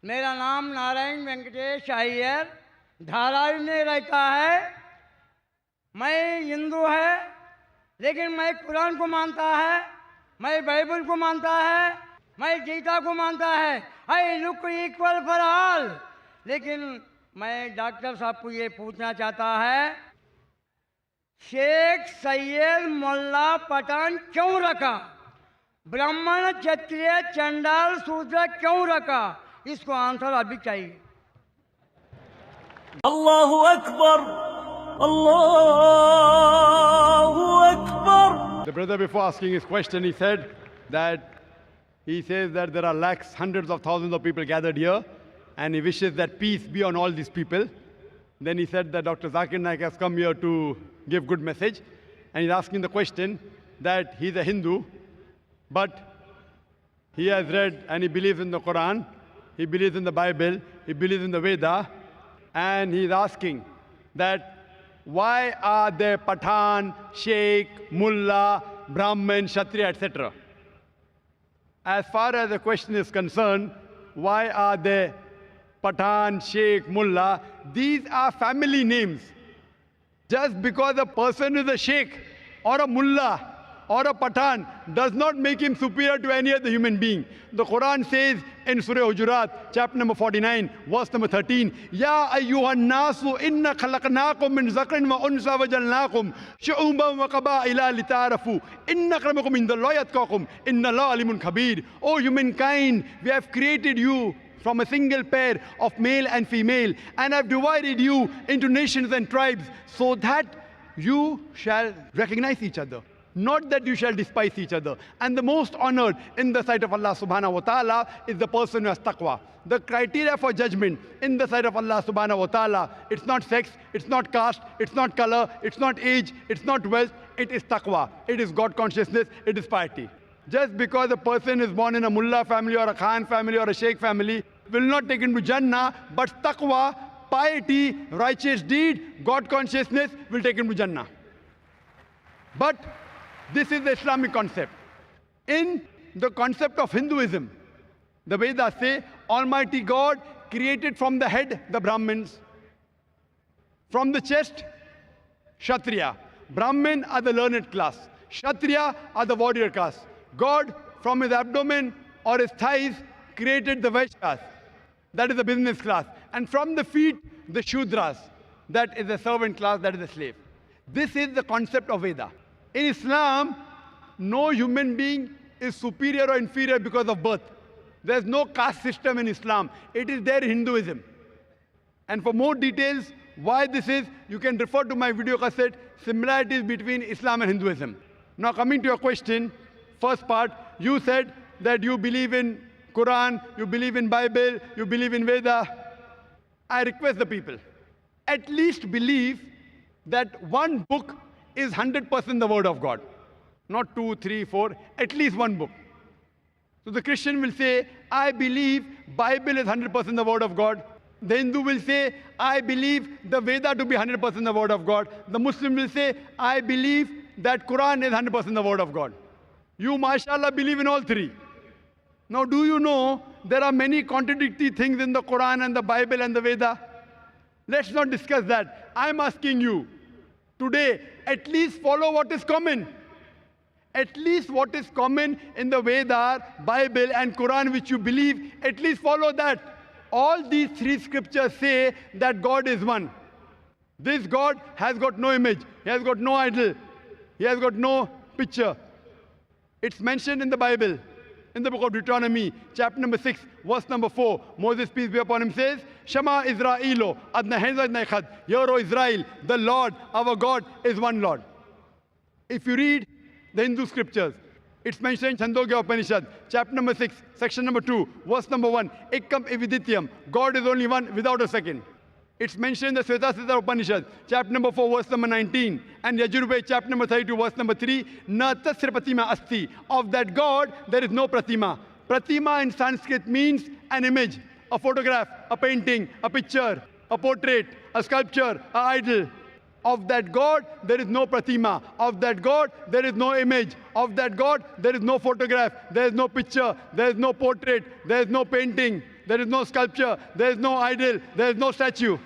मेरा नाम नारायण वेंकटेश अय्यर धारावी में रहता है। मैं हिंदू है, लेकिन मैं कुरान को मानता है, मैं बाइबल को मानता है, मैं गीता को मानता है। I look equal for all. लेकिन मैं डॉक्टर साहब को ये पूछना चाहता है, शेख सैयद मोल्ला पठान क्यों रखा? ब्राह्मण क्षत्रिय चंडाल शूद्र क्यों रखा? इसको आंसर अभी चाहिए। Allahu Akbar, Allahu Akbar. The brother, before asking his question, he says that there are lakhs, hundreds of thousands of people gathered here, and he wishes that peace be on all these people. Then he said that Dr. Zakir Naik has come here to give good message, and he's asking the question that he's a Hindu, but he has read and he believes in the Quran, he believes in the Bible, he believes in the Veda, and he's asking that why are there Pathan, Sheikh, Mullah, Brahmin, Kshatriya, etc.? As far as the question is concerned, why are there Pathan, Sheikh, Mullah? These are family names. Just because a person is a Sheikh or a Mullah or a Pathan does not make him superior to any other human being. The Quran says in Surah Hujurat, chapter number 49, verse number 13, Ya ayyuhan nasu inna khalaqnakum min zakrin wa unsa wa jalnakum shu'uban wa qaba'ila lita'arafu inna akramakum indallahi atqakum inna Allaha alimun khabir. O humankind, we have created you from a single pair of male and female, and have divided you into nations and tribes so that you shall recognize each other, not that you shall despise each other. And the most honored in the sight of Allah subhanahu wa ta'ala is the person who has taqwa. The criteria for judgment in the sight of Allah subhanahu wa ta'ala, it's not sex, it's not caste, it's not color, it's not age, it's not wealth, it is taqwa. It is God consciousness, it is piety. Just because a person is born in a mullah family or a khan family or a sheikh family will not take him to Jannah, but taqwa, piety, righteous deed, God consciousness will take him to Jannah. But this is the Islamic concept. In the concept of Hinduism, the Vedas say Almighty God created from the head the Brahmins, from the chest Kshatriya. Brahmin are the learned class, Kshatriya are the warrior class. God from his abdomen or his thighs created the Vaishyas, that is the business class, and from the feet the Shudras, that is the servant class, that is the slave. This is the concept of Veda. In Islam, no human being is superior or inferior because of birth. There is no caste system in Islam. It is there in Hinduism. And for more details why this is, you can refer to my video cassette, Similarities Between Islam and Hinduism. Now coming to your question, first part, you said that you believe in Quran, you believe in Bible, you believe in Veda. I request the people, at least believe that one book is 100% the word of God. Not 2, 3, 4, at least one book. So the Christian will say, I believe Bible is 100% the word of God. The Hindu will say, I believe the Veda to be 100% the word of God. The Muslim will say, I believe that Quran is 100% the word of God. You, mashallah, believe in all three. Now, do you know there are many contradictory things in the Quran and the Bible and the Veda? Let's not discuss that. I'm asking you today, at least follow what is common. At least what is common in the Veda, Bible and Quran which you believe, at least follow that. All these three scriptures say that God is one. This God has got no image. He has got no idol. He has got no picture. It's mentioned in the Bible. In the book of Deuteronomy, chapter number 6, verse number 4, Moses, peace be upon him, says, Shema Israelo, Adna Adna Echad. Hear, O Israel, the Lord, our God, is one Lord. If you read the Hindu scriptures, it's mentioned in Chandogya Upanishad, chapter number 6, section number 2, verse number 1, Ekam Evidityam, God is only one without a second. It's mentioned in the Svetasita Upanishad, chapter number 4, verse number 19, and Yajurveda, chapter number 32, verse number 3, Na tasra pratima asti. Of that God, there is no pratima. Pratima in Sanskrit means an image, a photograph, a painting, a picture, a portrait, a sculpture, an idol. Of that God, there is no pratima. Of that God, there is no image. Of that God, there is no photograph. There is no picture. There is no portrait. There is no painting. there is no sculpture, there is no idol, there is no statue.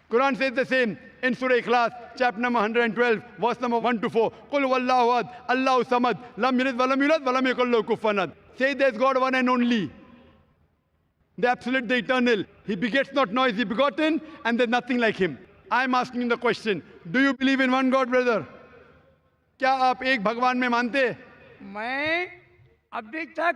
Quran says the same in Surah Ikhlas, chapter number 112, verse number 1 to 4. Qul huwallahu ahad, Allahu samad, lam yalid walam yulad walam yakul lahu kufuwan ahad. Say there's God one and only, the absolute, the eternal. He begets not, nor is he begotten, and there's nothing like him. I'm asking the question, do you believe in one God, brother? क्या आप एक भगवान में मानते हैं? मैं अभी तक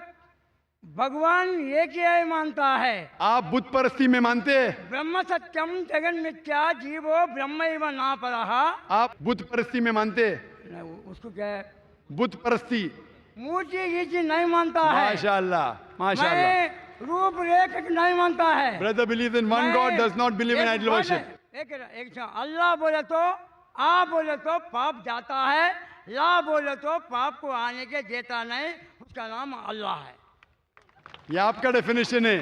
भगवान एक ही मानता है। आप बुत परस्ती में मानते हैं? ब्रह्म सत्यम जगन मिथ्या जीवो ब्रह्मैव न परः। आप बुत परस्ती में मानते हैं? उसको क्या है? बुत परस्ती। मूर्ति ये चीज नहीं मानता है। माशाअल्लाह, माशाअल्लाह। मैं रूप रेख नहीं मानता है। Brother believes in one God, does not believe in idol worship. एक अल्लाह बोले तो आ बोले तो पाप जाता है, ला बोले तो पाप को आने के देता नहीं, उसका नाम अल्लाह है। ये आपका डेफिनेशन है,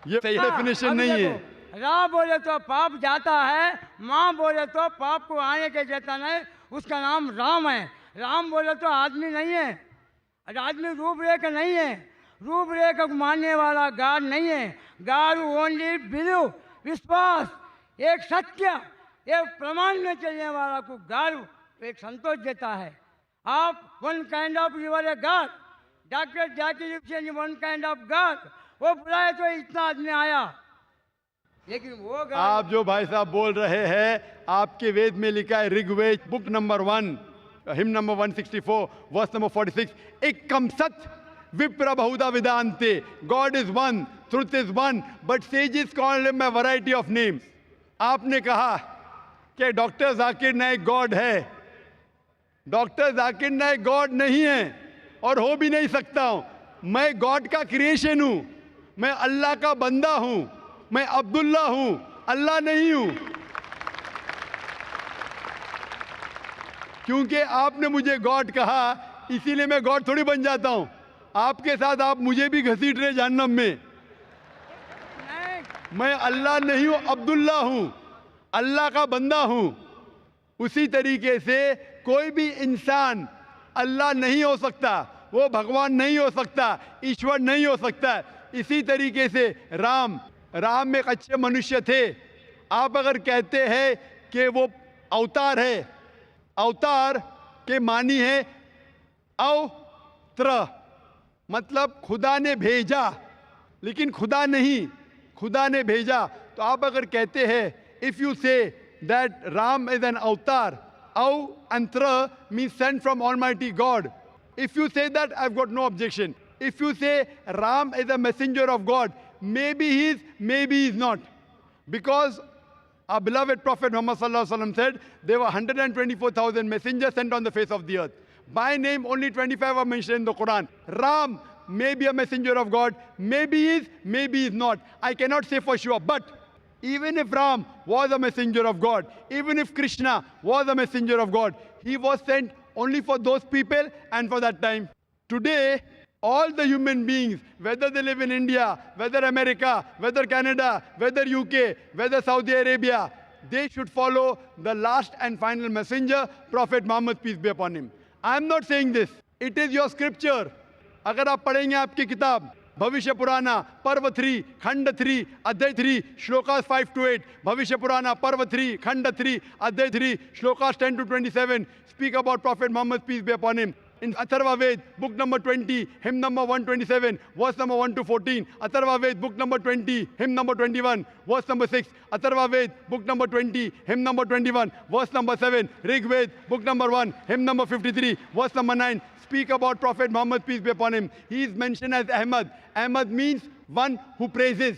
ये सही डेफिनेशन नहीं है। रा बोले तो पाप जाता है, माँ बोले तो पाप को आने के देता नहीं, उसका नाम राम है। राम बोले तो आदमी नहीं है, आदमी रूपरेखा नहीं है, रूपरेखा को मानने वाला गॉड नहीं है। गॉड ओनली बिलीव, विश्वास, एक सत्य, एक प्रमाण में चलने वाला को गॉड एक संतोष देता है। आप one kind of your a god, doctor Zakir Hussain one kind of god, वो बुलाए तो इतना आदमी आया, लेकिन वो गॉड। आप जो भाई साहब बोल रहे हैं, आपके वेद में लिखा है, Rigveda book number 1, hymn number 164, verse number 46, एकम सत विप्र बहुधा विदांते, God is one, truth is one, but sages call him a variety of names. आपने कहा कि डॉक्टर जाकिर नाइक गॉड है। डॉक्टर जाकिर नाइक गॉड नहीं है और हो भी नहीं सकता हूं। मैं गॉड का क्रिएशन हूं, मैं अल्लाह का बंदा हूं, मैं अब्दुल्ला हूं, अल्लाह नहीं हूं। क्योंकि आपने मुझे गॉड कहा, इसीलिए मैं गॉड थोड़ी बन जाता हूं। आपके साथ आप मुझे भी घसीट रहे जहन्नम में। मैं अल्लाह नहीं हूं, अब्दुल्ला हूं, अल्लाह का बंदा हूं। उसी तरीके से कोई भी इंसान अल्लाह नहीं हो सकता, वो भगवान नहीं हो सकता, ईश्वर नहीं हो सकता। इसी तरीके से राम एक अच्छे मनुष्य थे। आप अगर कहते हैं कि वो अवतार है, अवतार के मानी है अवत्र, मतलब खुदा ने भेजा, लेकिन खुदा नहीं, खुदा ने भेजा। तो आप अगर कहते हैं, if you say that Ram is an avatar, avatar means sent from almighty God, if you say that, I've got no objection. If you say Ram is a messenger of God, maybe he is, maybe he is not. Because our beloved Prophet Muhammad sallallahu alaihi wasallam said there were 124,000 messengers sent on the face of the earth. By name, only 25 are mentioned in the Quran. Ram may be a messenger of God, maybe he is, maybe he is not. I cannot say for sure. But even if Ram was a messenger of God, even if Krishna was a messenger of God, he was sent only for those people and for that time. Today, all the human beings, whether they live in India, whether America, whether Canada, whether UK, whether Saudi Arabia, they should follow the last and final messenger, Prophet Muhammad, peace be upon him. I am not saying this. It is your scripture. अगर आप पढ़ेंगे आपकी किताब भविष्य पुराना पर्व 3 खंड 3 अध्याय 3 श्लोकास 5 to 8, भविष्य पुराना पर्व 3 खंड 3 अध्याय 3 shlokas 10 to 27 speak about Prophet Muhammad, peace be upon him. In Atharva Ved, book number 20, hymn number 127, verse number 1 to 14. Atharva Ved, book number 20, hymn number 21, verse number 6. Atharva Ved, book number 20, hymn number 21, verse number 7. Rig Ved, book number 1, hymn number 53, verse number 9. Speak about Prophet Muhammad, peace be upon him. He is mentioned as Ahmad. Ahmad means one who praises.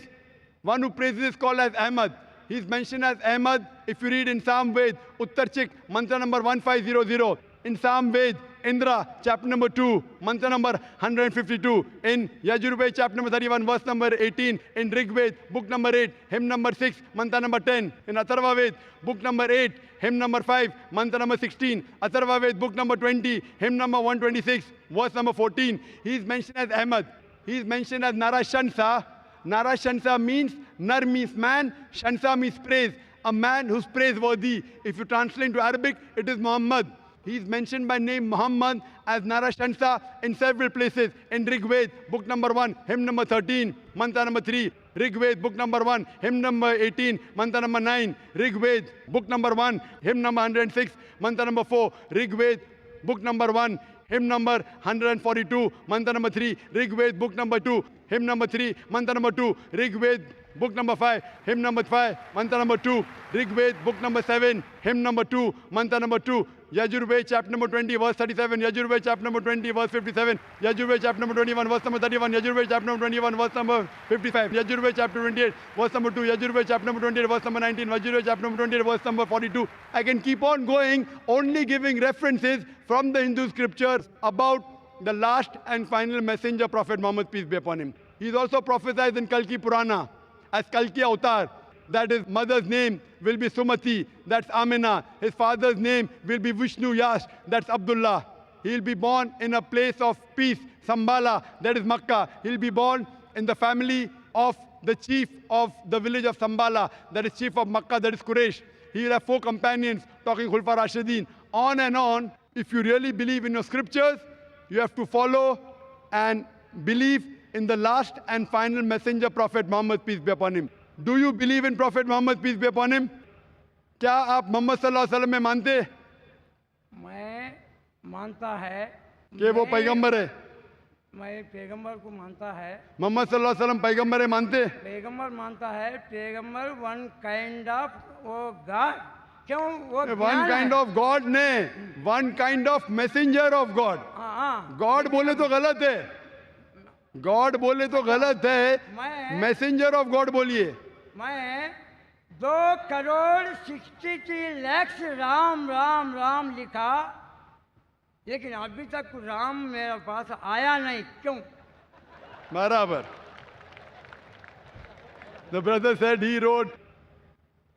One who praises is called as Ahmad. He is mentioned as Ahmad. If you read in Psalm Ved, Uttarchik, mantra number 1500. In Psalm Ved, Indra, chapter number 2, mantra number 152. In Yajurved, chapter number 31, verse number 18. In Rigved, book number 8, hymn number 6, mantra number 10. In Atharva Ved, book number 8, hymn number 5, mantra number 16. Atharva Ved, book number 20, hymn number 126, verse number 14. He is mentioned as Ahmad. He is mentioned as Narashansa. Narashansa means, Nar means man, Shansa means praise. A man who's praiseworthy. If you translate into Arabic, it is Muhammad. He's mentioned by name Muhammad as Narashansa in several places. In Rig Ved, book number 1, hymn number 13, mantra number 3. Rig Ved, book number 1, hymn number 18, mantra number 9. Rig Ved, book number 1, hymn number 106, mantra number 4. Rig Ved, book number 1, hymn number 142, mantra number 3. Rig Ved, book number 2, hymn number 3, mantra number 2. Rig Ved, book number 5, hymn number 5, mantra number 2. Rig Ved, book number 7, hymn number 2, mantra number 2. Yajurved, chapter number 20, verse 37. Yajurved, chapter number 20, verse 57. Yajurved, chapter number 21, verse number 31. Yajurved, chapter number 21, verse number 55. Yajurved, chapter 28, verse number 2. Yajurved, chapter number 28, verse number 19. Yajurved, chapter number 28, verse number 42. I can keep on going, only giving references from the Hindu scriptures about the last and final messenger, Prophet Muhammad, peace be upon him. He is also prophesied in Kalki Purana as Kalki Avatar, that his mother's name will be Sumati, that's Amina. His father's name will be Vishnu Yash, that's Abdullah. He'll be born in a place of peace, Sambala, that is Makkah. He'll be born in the family of the chief of the village of Sambala, that is chief of Makkah, that is Quraysh. He'll have 4 companions, talking Khulfa Rashidin. On and on. If you really believe in your scriptures, you have to follow and believe in the last and final messenger, Prophet Muhammad, peace be upon him. Do you believe in Prophet Muhammad, peace be upon him? क्या आप मोहम्मद सल्लल्लाहु अलैहि वसल्लम में मानते हैं मैं मानता है कि वो पैगंबर है? मैं पैगंबर को मानता है। मोहम्मद सल्लल्लाहु अलैहि वसल्लम पैगंबर है, मानते हैं? पैगंबर मानता है। पैगंबर वन काइंड ऑफ वो गॉड, क्यों वो वन काइंड ऑफ गॉड ने, one kind of messenger of God. God बोले तो गलत है, गॉड बोले तो गलत है, मैसेंजर ऑफ गॉड बोलिए। मैं 2,63,00,000 राम राम राम लिखा, लेकिन अभी तक राम मेरे पास आया नहीं, क्यों? बराबर। The brother said he wrote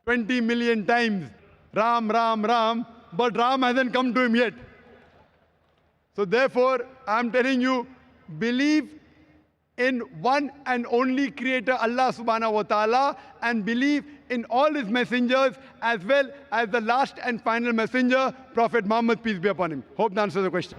20 million times Ram, Ram, Ram, but Ram hasn't come to him yet. So therefore, I'm telling you, believe in one and only creator, Allah subhanahu wa ta'ala, and believe in all his messengers as well as the last and final messenger, Prophet Muhammad, peace be upon him. Hope that answers the question.